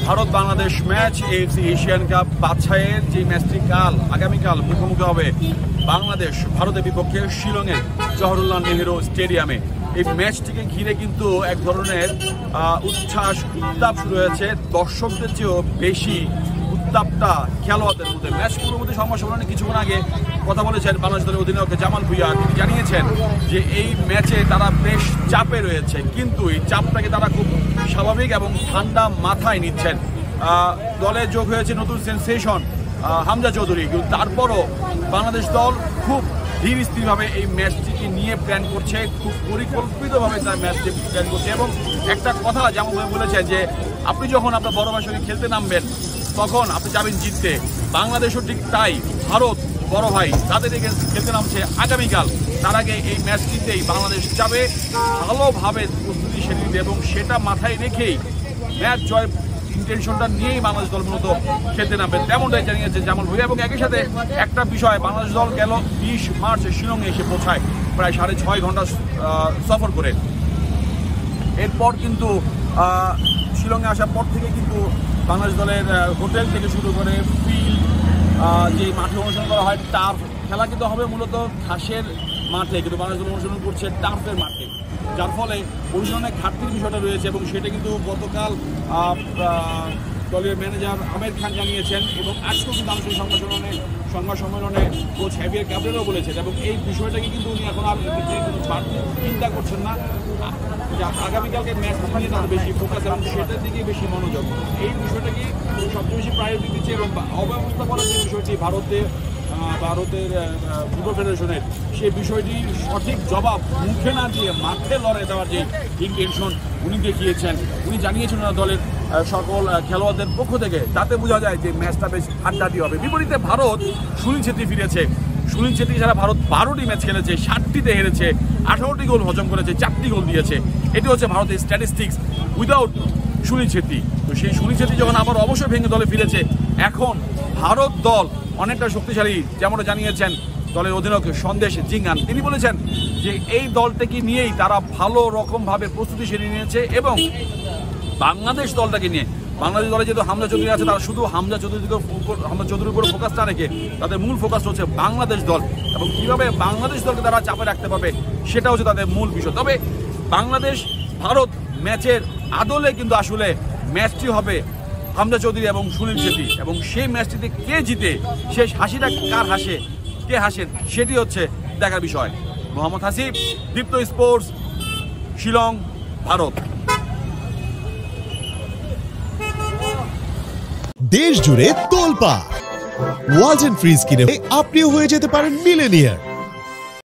Bharat Bangladesh match AFC Asian cup বাছাইয়ের যে ম্যাচটি আগামীকাল মুখোমুখি হবে বাংলাদেশ ভারতের বিপক্ষে শিলংয়ের জওহরলাল নেহেরু স্টেডিয়ামে। এই ম্যাচটিকে ঘিরে কিন্তু এক ধরনের উচ্ছ্বাস উত্তাপ শুরু হয়েছে, দর্শকদের চেয়েও বেশি উত্তাপটা খেলোয়াড়দের মধ্যে। ম্যাচ পূর্ববর্তী সংবাদ সম্মেলনে কিছুক্ষণ আগে কথা বলেছেন বাংলাদেশ দলের অধিনায়ক জামাল ভুঁইয়া। তিনি জানিয়েছেন যে এই ম্যাচে তারা বেশ চাপে রয়েছে, কিন্তু এই চাপটাকে তারা খুব স্বাভাবিক এবং ঠান্ডা মাথায় নিচ্ছেন। দলে যোগ হয়েছে নতুন সেন্সেশন হামজা চৌধুরী, কিন্তু তারপরও বাংলাদেশ দল খুব ধীর স্থিরভাবে এই ম্যাচটিকে নিয়ে প্ল্যান করছে, খুব পরিকল্পিতভাবে তার ম্যাচটি প্ল্যান করছে। এবং একটা কথা যেমন বলেছেন যে আপনি যখন আপনার বড় ভাইয়ের সঙ্গে খেলতে নামবেন তখন আপনি যাবেন জিততে। বাংলাদেশও ঠিক তাই, ভারত বড় ভাই তাদের এগেন্স্ট খেলতে নামছে আগামীকাল। তার আগে এই ম্যাচটিতেই বাংলাদেশ যাবে ভালোভাবে প্রস্তুতি সেরে নিতে, এবং সেটা মাথায় রেখেই ম্যাচ জয় ইন্টেনশনটা নিয়েই বাংলাদেশ দল মূলত খেলতে নামবে, তেমনটাই জানিয়েছে জামাল ভুঁইয়া। এবং একই সাথে একটা বিষয়, বাংলাদেশ দল গেল 20 মার্চ শিলংয়ে এসে পৌঁছায় প্রায় 6.5 ঘন্টা সফর করে। এরপর কিন্তু শিলংয়ে আসার পর থেকে কিন্তু বাংলাদেশ দলের হোটেল থেকে শুরু করে ফিল্ড, যে মাঠে অনুশীলন করা হয় টার্ফ, খেলা কিন্তু হবে মূলত ঘাসের মাঠে, কিন্তু বাংলাদেশ দল অনুশীলন করছে টার্ফের মাঠে, যার ফলে অনুশীলনের ঘাটতির বিষয়টা রয়েছে। এবং সেটা কিন্তু গতকাল দলের ম্যানেজার আমির খান জানিয়েছেন, এবং আজকেও কিন্তু আলোচনা সংবাদ সম্মেলনে কোচ হ্যাভিয়ার ক্যাবরেরাও বলেছেন। এবং এই বিষয়টাকে কিন্তু উনি এখন আর চিন্তা করছেন না, আগামীকালকে ম্যাচ নিয়ে তার বেশি ফোকাস এবং সেটার দিকে বেশি মনোযোগ। এই বিষয়টাকে সবচেয়ে বেশি প্রায়োরিটি দিচ্ছে, এবং অব্যবস্থা করার যে বিষয়টি ভারতের ফুটবল ফেডারেশনের, সেই বিষয়টির সঠিক জবাব মুখে না দিয়ে মাঠে লড়াই দেওয়ার যে ইন্টেনশন উনি দেখিয়েছেন, উনি জানিয়েছেন ওনার দলের সকল খেলোয়াড়দের পক্ষ থেকে। তাতে বোঝা যায় যে ম্যাচটা বেশ হাড্ডাহাড্ডি হবে। বিপরীতে ভারত সুনীল ছেত্রী ফিরেছে। সুনীল ছেত্রী ছাড়া ভারত 12টি ম্যাচ খেলেছে, 7টিতে হেরেছে, 18টি গোল হজম করেছে, 4টি গোল দিয়েছে। এটি হচ্ছে ভারতের স্ট্যাটিস্টিক্স উইদাউট সুনীল ছেত্রী। তো সেই সুনীল ছেত্রী যখন আবার অবশ্যই ভেঙে দলে ফিরেছে, এখন ভারত দল অনেকটা শক্তিশালী, যেমনটা জানিয়েছেন দলের অধিনায়ক সন্দেশ জিঙ্গান। তিনি বলেছেন যে এই দলটাকে নিয়েই তারা ভালো রকমভাবে প্রস্তুতি সেরে নিয়েছে, এবং বাংলাদেশ দলটাকে নিয়ে, বাংলাদেশ দলে যেহেতু হামজা চৌধুরী আছে, তারা শুধু হামজা চৌধুরীর উপর ফোকাসটা না রেখে তাদের মূল ফোকাস হচ্ছে বাংলাদেশ দল, এবং কীভাবে বাংলাদেশ দলকে তারা চাপে রাখতে পারবে সেটা হচ্ছে তাদের মূল বিষয়। তবে বাংলাদেশ ভারত ম্যাচের আদলে কিন্তু আসলে ম্যাচটি হবে হামজা চৌধুরী এবং সুনীল ছেত্রী, এবং সেই ম্যাচটিতে কে জিতে, শেষ হাসিটা কার হাসে, কে হাসেন, সেটি হচ্ছে দেখার বিষয়। মোহাম্মদ হাসিব, দীপ্ত স্পোর্টস, শিলং, ভারত। দেশ জুড়ে তোলপাড় ওয়ালটন ফ্রিজ কিনে আপনিও হয়ে যেতে পারেন মিলেনিয়ার।